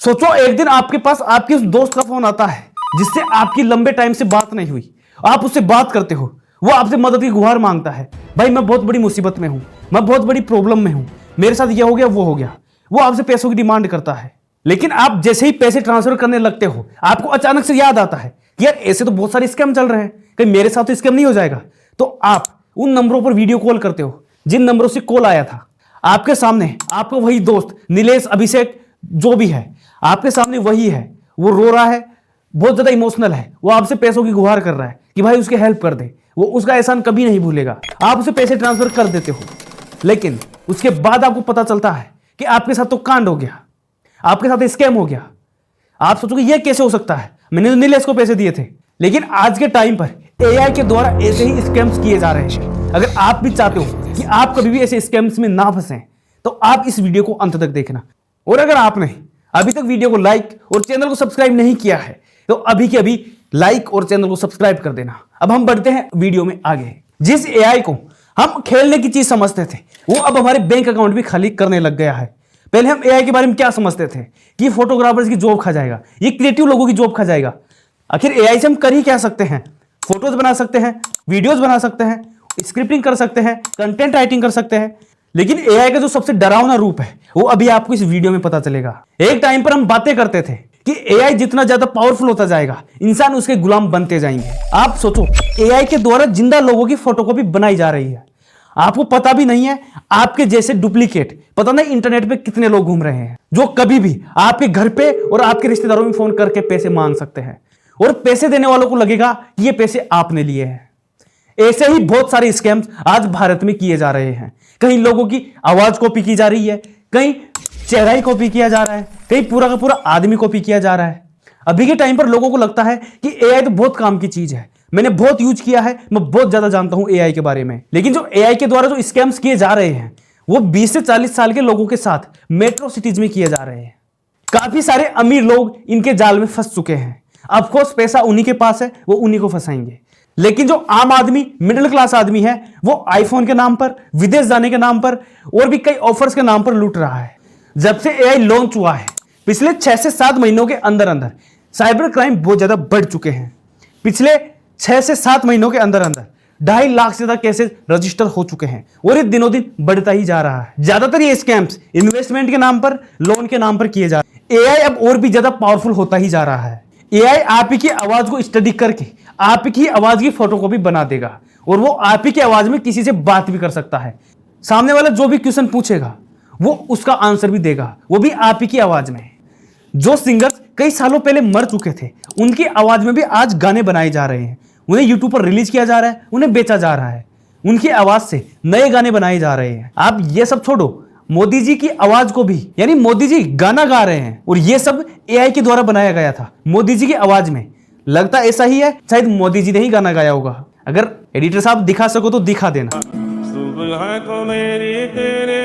सोचो एक दिन आपके पास आपके उस दोस्त का फोन आता है जिससे आपकी लंबे टाइम से बात नहीं हुई, आप उससे बात करते हो, वो आपसे मदद की गुहार मांगता है, भाई मैं बहुत बड़ी मुसीबत में हूं, मैं बहुत बड़ी प्रॉब्लम में हूं, मेरे साथ ये हो गया वो हो गया। वो आपसे पैसों की डिमांड करता है, लेकिन आप जैसे ही पैसे ट्रांसफर करने लगते हो आपको अचानक से याद आता है कि यार ऐसे तो बहुत सारे स्कैम चल रहे हैं, कहीं मेरे साथ तो स्कैम नहीं हो जाएगा। तो आप उन नंबरों पर वीडियो कॉल करते हो जिन नंबरों से कॉल आया था। आपके सामने आपका वही दोस्त नीलेश, अभिषेक जो भी है, आपके सामने वही है, वो रो रहा है, बहुत ज्यादा इमोशनल है, वो आपसे पैसों की गुहार कर रहा है कि भाई उसके हेल्प कर दे, वो उसका एहसान कभी नहीं भूलेगा। आप उसे पैसे ट्रांसफर कर देते हो, लेकिन उसके बाद आपको पता चलता है कि आपके साथ तो कांड हो गया, आपके साथ स्कैम हो गया। आप सोचोगे ये कैसे हो सकता है, मैंने तो नीलेश को पैसे दिए थे। लेकिन आज के टाइम पर एआई के द्वारा ऐसे ही स्कैम्स किए जा रहे हैं। अगर आप भी चाहते हो कि आप कभी भी ऐसे स्कैम्स में ना फंसें तो आप इस वीडियो को अंत तक देखना। और अगर आपने अभी तक वीडियो को लाइक और चैनल को सब्सक्राइब नहीं किया है तो अभी के अभी लाइक और चैनल को सब्सक्राइब कर देना। अब हम बढ़ते हैं वीडियो में आगे। जिस एआई को हम खेलने की चीज समझते थे वो अब हमारे बैंक अकाउंट भी खाली करने लग गया है। पहले हम एआई के बारे में क्या समझते थे कि फोटोग्राफर्स की जॉब खा जाएगा, ये क्रिएटिव लोगों की जॉब खा जाएगा। आखिर एआई से हम कर ही क्या सकते हैं? फोटोज बना सकते हैं, वीडियोज बना सकते हैं, स्क्रिप्टिंग कर सकते हैं, कंटेंट राइटिंग कर सकते हैं। लेकिन एआई का जो सबसे डरावना रूप है वो अभी आपको इस वीडियो में पता चलेगा। एक टाइम पर हम बातें करते थे कि एआई जितना ज्यादा पावरफुल होता जाएगा इंसान उसके गुलाम बनते जाएंगे। आप सोचो एआई के द्वारा जिंदा लोगों की फोटोकॉपी बनाई जा रही है, आपको पता भी नहीं है। आपके जैसे डुप्लीकेट पता नहीं इंटरनेट पे कितने लोग घूम रहे हैं जो कभी भी आपके घर पे और आपके रिश्तेदारों में फोन करके पैसे मांग सकते हैं और पैसे देने वालों को लगेगा कि ये पैसे आपने लिए हैं। ऐसे ही बहुत सारे स्कैम्स आज भारत में किए जा रहे हैं। कहीं लोगों की आवाज कॉपी की जा रही है, कहीं चेहरा ही कॉपी किया जा रहा है, कहीं पूरा का पूरा आदमी कॉपी किया जा रहा है। अभी के टाइम पर लोगों को लगता है कि एआई तो बहुत काम की चीज है, मैंने बहुत यूज किया है, मैं बहुत ज्यादा जानता हूं एआई के बारे में। लेकिन जो एआई के द्वारा जो स्कैम्स किए जा रहे हैं वो 20 से 40 साल के लोगों के साथ मेट्रो सिटीज में किए जा रहे हैं। काफी सारे अमीर लोग इनके जाल में फंस चुके हैं। ऑफ कोर्स पैसा उन्हीं के पास है, वो उन्हीं को फंसाएंगे। लेकिन जो आम आदमी, मिडिल क्लास आदमी है, वो आईफोन के नाम पर, विदेश जाने के नाम पर और भी कई ऑफर्स के नाम पर लूट रहा है। जब से एआई लॉन्च हुआ है पिछले 6 से 7 महीनों के अंदर अंदर साइबर क्राइम बहुत ज्यादा बढ़ चुके हैं। पिछले 6 से 7 महीनों के अंदर अंदर 2.5 लाख से ज्यादा केसेस रजिस्टर हो चुके हैं और ये दिनों दिन बढ़ता ही जा रहा है। ज्यादातर ये स्कैम्स इन्वेस्टमेंट के नाम पर, लोन के नाम पर किए जा रहे हैं। एआई अब और भी ज्यादा पावरफुल होता ही जा रहा है। एआई आप ही की आवाज को स्टडी करके आप ही की आवाज की फोटोकॉपी बना देगा और वो आप ही की आवाज में किसी से बात भी कर सकता है। सामने वाला जो भी क्वेश्चन पूछेगा वो उसका आंसर भी देगा, वो भी आप ही की आवाज में। जो सिंगर्स कई सालों पहले मर चुके थे उनकी आवाज में भी आज गाने बनाए जा रहे हैं, उन्हें यूट्यूब पर रिलीज किया जा रहा है, उन्हें बेचा जा रहा है, उनकी आवाज से नए गाने बनाए जा रहे हैं। आप ये सब छोड़ो, मोदी जी की आवाज को भी, यानी मोदी जी गाना गा रहे हैं और ये सब एआई के द्वारा बनाया गया था मोदी जी की आवाज में। लगता ऐसा ही है, शायद मोदी जी ने ही गाना गाया होगा। अगर एडिटर साहब दिखा सको तो दिखा देना। सुबह को मेरी तेरे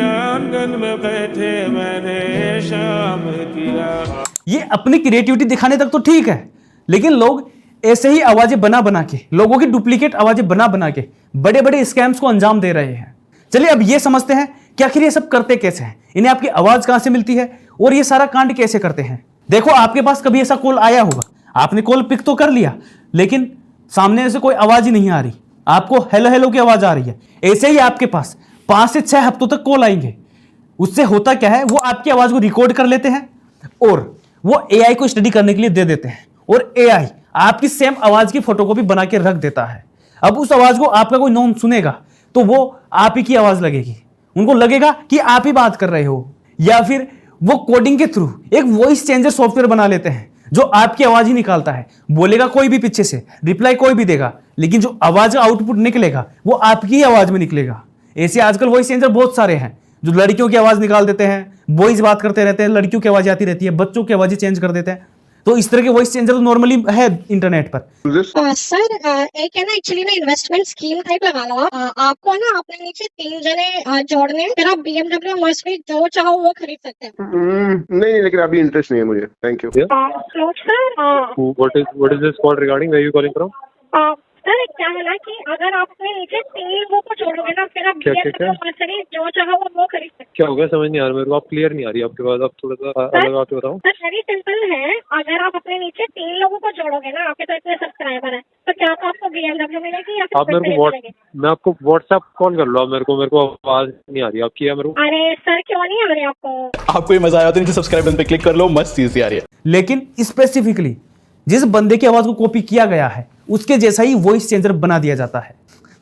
आंगन में बैठे मैंने शाम किया। ये अपनी क्रिएटिविटी दिखाने तक तो ठीक है, लेकिन लोग ऐसे ही आवाजें बना बना के, लोगों की डुप्लीकेट आवाजें बना बना के बड़े बड़े स्कैम्स को अंजाम दे रहे हैं। चलिए अब ये समझते हैं कि आखिर ये सब करते कैसे हैं, इन्हें आपकी आवाज कहां से मिलती है और ये सारा कांड कैसे करते हैं। देखो आपके पास कभी ऐसा कॉल आया होगा, आपने कॉल पिक तो कर लिया लेकिन सामने से कोई आवाज ही नहीं आ रही, आपको हेलो हेलो की आवाज आ रही है। ऐसे ही आपके पास 5 से 6 हफ्तों तक कॉल आएंगे। उससे होता क्या है, वो आपकी आवाज को रिकॉर्ड कर लेते हैं और वो एआई को स्टडी करने के लिए दे देते हैं और एआई आपकी सेम आवाज की फोटोकॉपी बना के रख देता है। अब उस आवाज को आपका कोई नॉन सुनेगा तो वो आप ही की आवाज लगेगी, उनको लगेगा कि आप ही बात कर रहे हो। या फिर वो कोडिंग के थ्रू एक वॉइस चेंजर सॉफ्टवेयर बना लेते हैं जो आपकी आवाज ही निकालता है। बोलेगा कोई भी पीछे से, रिप्लाई कोई भी देगा, लेकिन जो आवाज का आउटपुट निकलेगा वो आपकी ही आवाज में निकलेगा। ऐसे आजकल वॉइस चेंजर बहुत सारे हैं जो लड़कियों की आवाज निकाल देते हैं, बॉयज बात करते रहते हैं, लड़कियों की आवाज आती रहती है, बच्चों की आवाजें चेंज कर देते हैं। तो इस तरह के वॉइस चेंजर तो नॉर्मली है इंटरनेट पर। सर एक है ना एक्चुअली ना इन्वेस्टमेंट स्कीम टाइप लगाना हुआ। आपको है ना अपने नीचे 3 जने जोड़ने, फिर आप BMW मर्सिडीज जो चाहो वो खरीद सकते हैं। नहीं, लेकिन अभी इंटरेस्ट नहीं है मुझे, thank you. Sir What is this call regarding? Where are you calling from? Sir क्या है ना कि अगर आप अपने नीचे 3 लोगों को जोड़ोगे ना, फिर आप BMW मर्सिडीज जो चाहो वो खरीद सकते क्या हो गया समझ नहीं आ रहा मेरे को, आप क्लियर नहीं आ रही आपकी बात, आप थोड़ा सा अलग आके बताओ। सर वेरी सिंपल है, अगर आप अपने नीचे 3 लोगों को जोड़ोगे ना, आपके तो इतने सब्सक्राइबर है, तो क्या आपको BMW मिलेगी या आप फिर मेरे को मैं आपको व्हाट्सएप कॉल कर लो, आप मेरे को आवाज नहीं आ रही आपकी है मेरे को। अरे सर क्यों नहीं आ रही आपको? आपको ये मजा आया तो नीचे सब्सक्राइब बटन पे क्लिक कर लो, मस्त चीज आ रही है। लेकिन स्पेसिफिकली जिस बंदे की आवाज को कॉपी किया गया है उसके जैसा ही वॉइस चेंजर बना दिया जाता है।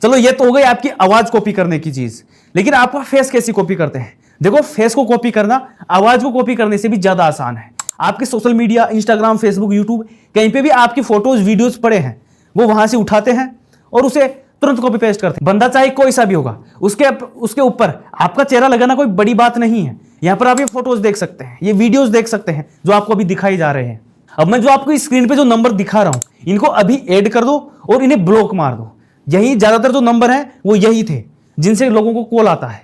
चलो ये तो हो गई आपकी आवाज कॉपी करने की चीज, लेकिन आपका फेस कैसी कॉपी करते हैं? देखो फेस को कॉपी करना आवाज को कॉपी करने से भी ज्यादा आसान है। आपके social media, Instagram, Facebook, YouTube कहीं पे भी आपकी फोटोज, वीडियोज पड़े हैं, वो वहां से उठाते हैं और उसे तुरंत कॉपी पेस्ट करते हैं। बंदा चाहे कोई सा भी होगा, उसके ऊपर आपका चेहरा लगाना कोई बड़ी बात नहीं है। यहां पर आप ये फोटोज देख सकते हैं, ये वीडियोज देख सकते हैं जो आपको अभी दिखाई जा रहे हैं। अब मैं जो आपको स्क्रीन पे जो नंबर दिखा रहा हूं, इनको अभी ऐड कर दो और इन्हें ब्लॉक मार दो। यही ज्यादातर जो नंबर हैं वो यही थे जिनसे लोगों को कॉल आता है।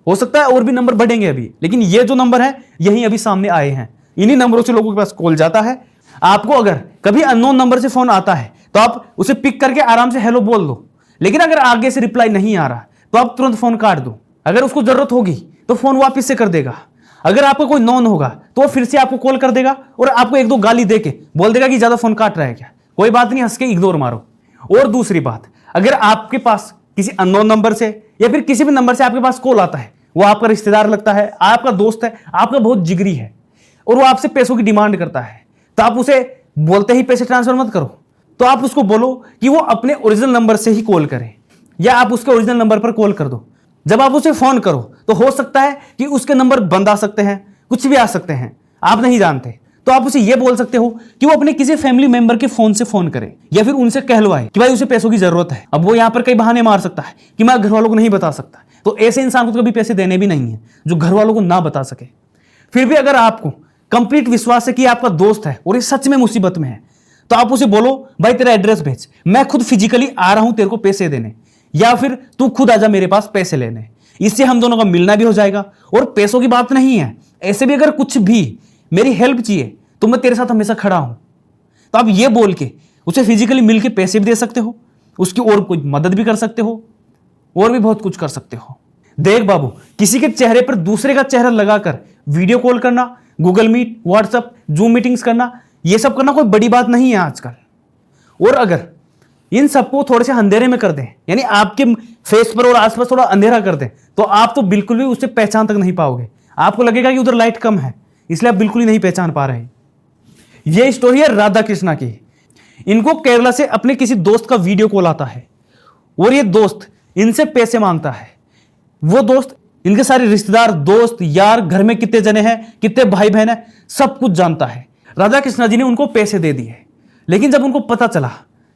हो सकता है और भी नंबर बढ़ेंगे अभी, लेकिन ये जो नंबर है यही अभी सामने आए हैं। इन्हीं नंबरों से लोगों के पास कॉल जाता है। आपको अगर कभी अननोन नंबर से फोन आता है तो आप उसे पिक करके आराम से हेलो बोल दो, लेकिन अगर आगे से रिप्लाई नहीं आ रहा तो आप तुरंत फोन काट दो। अगर उसको जरूरत होगी तो फोन वापस से कर देगा। अगर आपका कोई नॉन होगा तो वो फिर से आपको कॉल कर देगा और आपको 1-2 गाली देके बोल देगा कि ज्यादा फोन काट रहा है क्या। कोई बात नहीं, हंस के इग्नोर मारो। और दूसरी बात, अगर आपके पास किसी अननोन नंबर से या फिर किसी भी नंबर से आपके पास कॉल आता है, वो आपका रिश्तेदार लगता है, आपका दोस्त है, आपका बहुत जिगरी है और वो आपसे पैसों की डिमांड करता है, तो आप उसे बोलते ही पैसे ट्रांसफर मत करो। तो आप उसको बोलो कि वो अपने ओरिजिनल नंबर से ही कॉल करे या आप उसके ओरिजिनल नंबर पर कॉल कर दो। जब आप उसे फोन करो तो हो सकता है कि उसके नंबर बंद आ सकते हैं, कुछ भी आ सकते हैं, आप नहीं जानते। तो आप उसे यह बोल सकते हो कि वो अपने किसी फैमिली मेंबर के फोन से फोन करे या फिर उनसे कहलवाए कि भाई उसे पैसों की जरूरत है। अब वो यहां पर कई बहाने मार सकता है कि मैं घर वालों को नहीं बता सकता, तो ऐसे इंसान को तो कभी पैसे देने भी नहीं है जो घर वालों को ना बता सके। फिर भी अगर आपको कंप्लीट विश्वास है कि आपका दोस्त है और ये सच में मुसीबत में है, तो आप उसे बोलो भाई तेरा एड्रेस भेज, मैं खुद फिजिकली आ रहा हूं तेरे को पैसे देने, या फिर तू खुद आजा मेरे पास पैसे लेने। इससे हम दोनों का मिलना भी हो जाएगा। और पैसों की बात नहीं है, ऐसे भी अगर कुछ भी मेरी हेल्प चाहिए तो मैं तेरे साथ हमेशा खड़ा हूं। तो आप ये बोल के उसे फिजिकली मिल के पैसे भी दे सकते हो, उसकी और कोई मदद भी कर सकते हो, और भी बहुत कुछ कर सकते हो। देख बाबू, किसी के चेहरे पर दूसरे का चेहरा लगाकर वीडियो कॉल करना, Google Meet, WhatsApp, Zoom meetings करना, यह सब करना कोई बड़ी बात नहीं है आजकल। और अगर इन सबको थोड़े से अंधेरे में कर दें, यानी आपके फेस पर और आसपास थोड़ा अंधेरा कर दें, तो आप तो बिल्कुल भी उससे पहचान तक नहीं पाओगे। आपको लगेगा कि उधर लाइट कम है, इसलिए आप बिल्कुल ही नहीं पहचान पा रहे। यह स्टोरी है राधा कृष्णा की। इनको केरला से अपने किसी दोस्त का वीडियो कॉल आता है और ये दोस्त इनसे पैसे मांगता है। वो दोस्त इनके सारे रिश्तेदार, दोस्त, यार, घर में कितने जने हैं, कितने भाई बहन हैं, सब कुछ जानता है। राधा कृष्णा जी ने उनको पैसे दे दिए, लेकिन जब उनको पता चला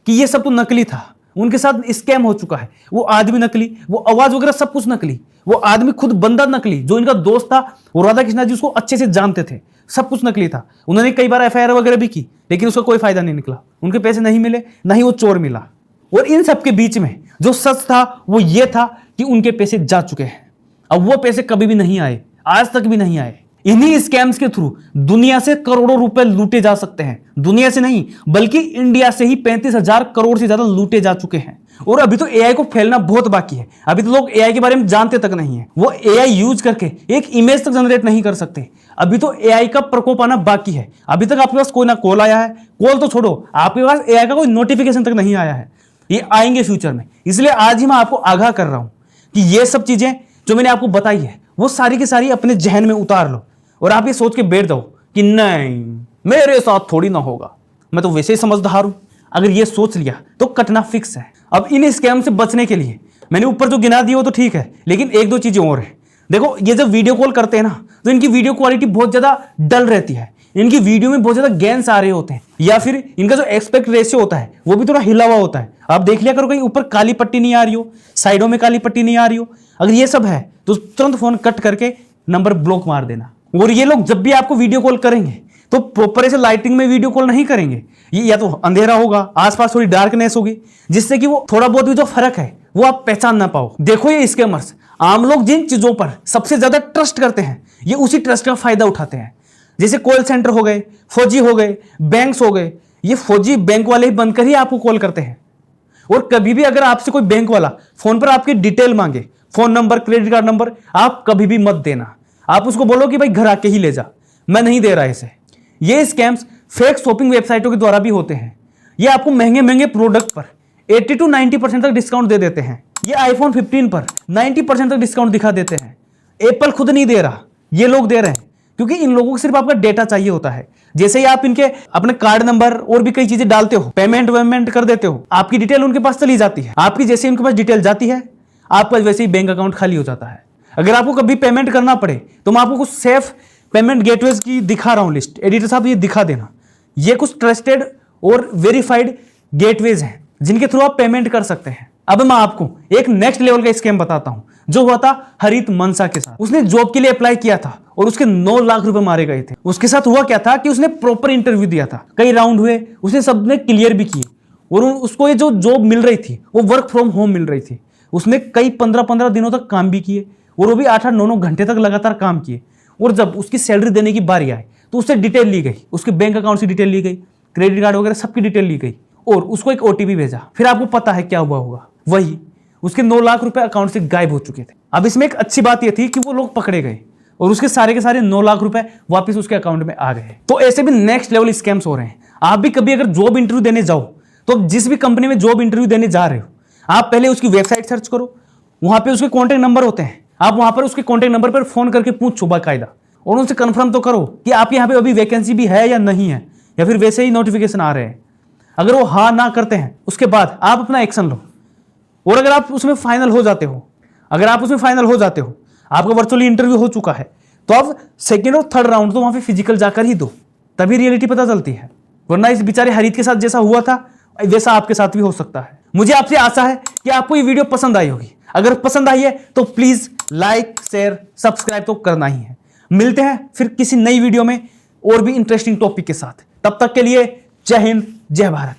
कि ये सब तो नकली था, उनके साथ स्कैम हो चुका है, वो आदमी नकली, वो आवाज वगैरह सब कुछ नकली, वो आदमी खुद बंदा नकली, जो इनका दोस्त था वो राधा कृष्णा जी उसको अच्छे से जानते थे, सब कुछ नकली था। उन्होंने कई बार एफआईआर वगैरह भी की, लेकिन उसका कोई फायदा नहीं निकला। उनके पैसे नहीं मिले, ना ही वो चोर मिला। और इन सब के बीच में जो सच था वो ये था कि उनके पैसे जा चुके हैं। अब वो पैसे कभी भी नहीं आए, आज तक भी नहीं आए। इन्हीं स्कैम्स के थ्रू दुनिया से करोड़ों रुपए लूटे जा सकते हैं। दुनिया से नहीं, बल्कि इंडिया से ही 35,000 करोड़ से ज्यादा लूटे जा चुके हैं। और अभी तो एआई को फैलना बहुत बाकी है। अभी तो लोग एआई के बारे में जानते तक नहीं है। वो एआई यूज करके एक इमेज तक जनरेट नहीं कर सकते। अभी तो एआई का प्रकोप आना बाकी है। अभी तक आपके पास कोई ना कॉल आया है, कॉल तो छोड़ो, आपके पास एआई का कोई नोटिफिकेशन तक नहीं आया है। ये आएंगे फ्यूचर में। इसलिए आज ही मैं आपको आगाह कर रहा हूं कि ये सब चीजें जो मैंने आपको बताई है वो सारी की सारी अपने जहन में उतार लो और आप ये सोच के बैठ जाओ कि नहीं, मेरे साथ थोड़ी ना होगा, मैं तो वैसे ही समझदार हूं। अगर ये सोच लिया तो कटना फिक्स है। अब इन स्कैम से बचने के लिए मैंने ऊपर जो गिना दिया वो तो ठीक है, लेकिन 1-2 चीजें और है। देखो, ये जब वीडियो कॉल करते हैं ना, तो इनकी वीडियो क्वालिटी बहुत ज्यादा डल रहती है। इनकी वीडियो में बहुत ज्यादा गैंस आ रहे होते हैं, या फिर इनका जो एक्सपेक्ट रेशियो होता है वो भी थोड़ा हिला हुआ होता है। आप देख लिया करो, कहीं ऊपर काली पट्टी नहीं आ रही हो, साइडों में काली पट्टी नहीं आ रही हो। अगर ये सब है तो तुरंत फोन कट करके नंबर ब्लॉक मार देना। और ये लोग जब भी आपको वीडियो कॉल करेंगे तो प्रॉपर ऐसे लाइटिंग में वीडियो कॉल नहीं करेंगे। ये या तो अंधेरा होगा, आसपास थोड़ी डार्कनेस होगी, जिससे कि वो थोड़ा बहुत भी जो फर्क है वो आप पहचान ना पाओ। देखो, ये स्कैमर्स, आम लोग जिन चीजों पर सबसे ज्यादा ट्रस्ट करते हैं, ये उसी ट्रस्ट का फायदा उठाते हैं। जैसे कॉल सेंटर हो गए, फौजी हो गए, बैंक्स हो गए। ये फौजी बैंक वाले ही बनकर ही आपको कॉल करते हैं। और कभी भी अगर आपसे कोई बैंक वाला फोन पर आपकी डिटेल मांगे, phone number, credit card number, आप कभी भी मत देना। आप उसको बोलो कि भाई घर आके ही ले जा, मैं नहीं दे रहा इसे। ये स्कैम्स फेक शॉपिंग वेबसाइटों के द्वारा भी होते हैं। ये आपको महंगे महंगे प्रोडक्ट पर 80 to 90% तक डिस्काउंट दे देते हैं। ये आईफोन 15 पर 90% तक डिस्काउंट दिखा देते हैं। एप्पल खुद नहीं दे रहा, ये लोग दे रहे हैं, क्योंकि इन लोगों को सिर्फ आपका डेटा चाहिए होता है। जैसे ही आप इनके अपने कार्ड नंबर और भी कई चीजें डालते हो, पेमेंट वेमेंट कर देते हो, आपकी डिटेल उनके पास चली जाती है। आपकी जैसे उनके पास डिटेल जाती है, आपका वैसे ही बैंक अकाउंट खाली हो जाता है। अगर आपको कभी पेमेंट करना पड़े तो मैं आपको कुछ सेफ पेमेंट गेटवेज की दिखा रहा हूं लिस्ट। एडिटर साहब ये दिखा देना। ये कुछ ट्रस्टेड और वेरीफाइड गेटवेज हैं जिनके थ्रू आप पेमेंट कर सकते हैं। अब मैं आपको एक नेक्स्ट लेवल का स्कैम बताता हूं जो हुआ था हरित मनसा के साथ। उसने जॉब के लिए अप्लाई किया था और उसके 9 लाख रुपए मारे गए थे। उसके साथ हुआ क्या था कि उसने प्रॉपर इंटरव्यू दिया था, कई राउंड हुए, उसने सबने क्लियर भी किए और उसको ये जो जॉब मिल रही थी वो वर्क फ्रॉम होम मिल रही थी। उसने कई 15-15 दिनों तक काम भी किए और वो भी 8-9 घंटे तक लगातार काम किए। और जब उसकी सैलरी देने की बारी आई तो उससे डिटेल ली गई, उसके बैंक अकाउंट की डिटेल ली गई, क्रेडिट कार्ड वगैरह सबकी डिटेल ली गई और उसको एक ओटीपी भेजा। फिर आपको पता है क्या हुआ होगा, वही उसके 9 लाख रुपए अकाउंट से गायब हो चुके थे। अब इसमें एक अच्छी बात यह थी कि वो लोग पकड़े गए और उसके सारे के सारे 9 लाख रुपए वापस उसके अकाउंट में आ गए। तो ऐसे भी नेक्स्ट लेवल स्कैम्स हो रहे हैं। आप भी कभी अगर जॉब इंटरव्यू देने जाओ तो जिस भी कंपनी में जॉब इंटरव्यू देने जा रहे हो, आप पहले उसकी वेबसाइट सर्च करो, वहां पे उसके कॉन्टैक्ट नंबर होते हैं, आप वहां पर उसके कॉन्टैक्ट नंबर पर फोन करके पूछो बाकायदा और उनसे कंफर्म तो करो कि आपके यहाँ पे अभी वैकेंसी भी है या नहीं है, या फिर वैसे ही नोटिफिकेशन आ रहे हैं। अगर वो हाँ ना करते हैं उसके बाद आप अपना एक्शन लो। और अगर आप उसमें फाइनल हो जाते हो, आपका वर्चुअली इंटरव्यू हो चुका है, तो आप सेकेंड और थर्ड राउंड तो वहां पे फिजिकल जाकर ही दो, तभी रियलिटी पता चलती है। वरना इस बेचारे हरित के साथ जैसा हुआ था वैसा आपके साथ भी हो सकता है। मुझे आपसे आशा है कि आपको ये वीडियो पसंद आई होगी। अगर पसंद आई है तो प्लीज लाइक, शेयर, सब्सक्राइब तो करना ही है। मिलते हैं फिर किसी नई वीडियो में और भी इंटरेस्टिंग टॉपिक के साथ। तब तक के लिए जय हिंद, जय भारत।